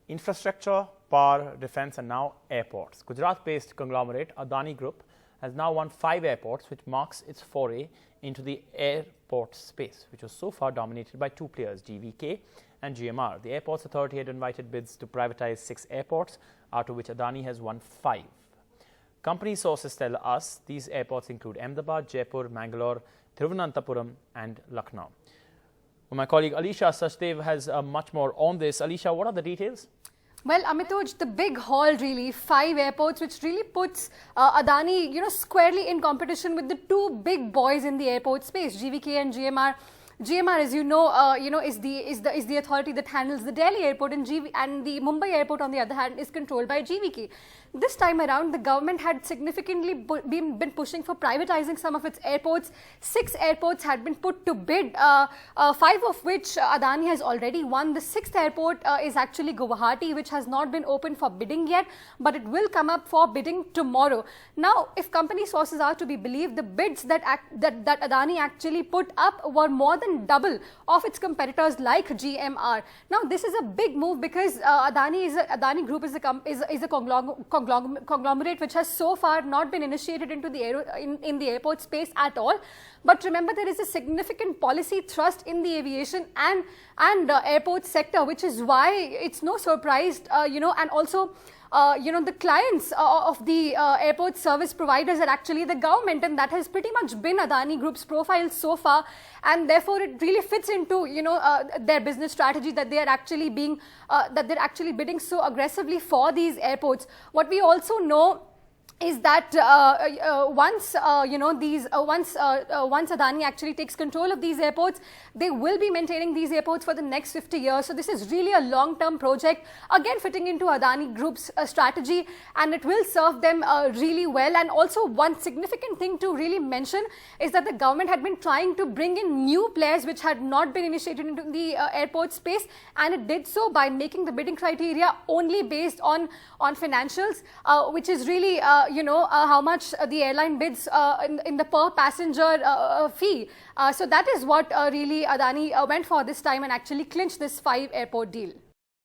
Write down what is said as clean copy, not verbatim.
Infrastructure, power, defence and now airports. Gujarat-based conglomerate Adani Group has now won 5 airports, which marks its foray into the airport space, which was so far dominated by 2 players, GVK and GMR. The Airports Authority had invited bids to privatize 6 airports, out of which Adani has won 5. Company sources tell us these airports include Ahmedabad, Jaipur, Mangalore, Thiruvananthapuram and Lucknow. My colleague Alisha Sachdev has much more on this. Alisha, what are the details? Well, Amitoj, the big haul really, 5 airports, which really puts Adani, squarely in competition with the 2 big boys in the airport space, GVK and GMR. GMR, as you know, is the authority that handles the Delhi airport, and the Mumbai airport, on the other hand, is controlled by GVK. This time around, the government had significantly been pushing for privatizing some of its airports. 6 airports had been put to bid, 5 of which Adani has already won. The 6th airport is actually Guwahati, which has not been open for bidding yet, but it will come up for bidding tomorrow. Now, if company sources are to be believed, the bids that Adani actually put up were more than double of its competitors like GMR. Now, this is a big move because Adani Group is a conglomerate which has so far not been initiated into the in the airport space at all. But remember, there is a significant policy thrust in the aviation and airport sector, which is why it's no surprise, and also the clients of the airport service providers are actually the government, and that has pretty much been Adani Group's profile so far, and therefore it really fits into their business strategy that they are actually bidding so aggressively for these airports. What we also know is that once Adani actually takes control of these airports, they will be maintaining these airports for the next 50 years. So this is really a long-term project, again fitting into Adani Group's strategy, and it will serve them really well. And also, one significant thing to really mention is that the government had been trying to bring in new players which had not been initiated into the airport space, and it did so by making the bidding criteria only based on financials, which is really how much the airline bids in the per passenger fee. So that is what really Adani went for this time and actually clinched this 5 airport deal.